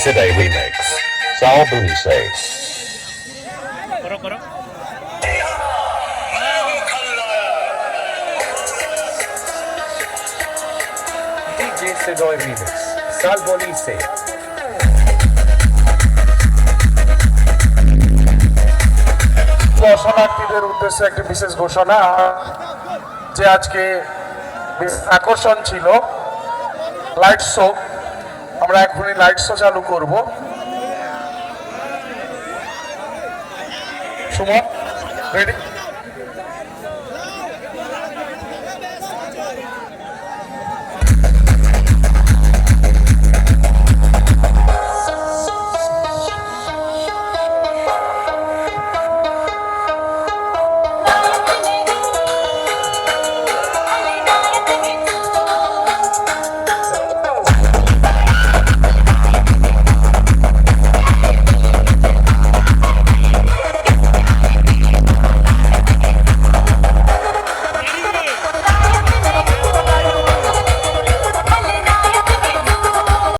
Today remix. Sao Buni says. Today remix. Sal Boni say. দর্শনার্থীদের উদ্দেশ্যে একটি বিশেষ ঘোষণা যে আজকে আকর্ষণ ছিল লাইট শো। আমরা এখনই লাইট শো চালু করব। সুমন রেডি?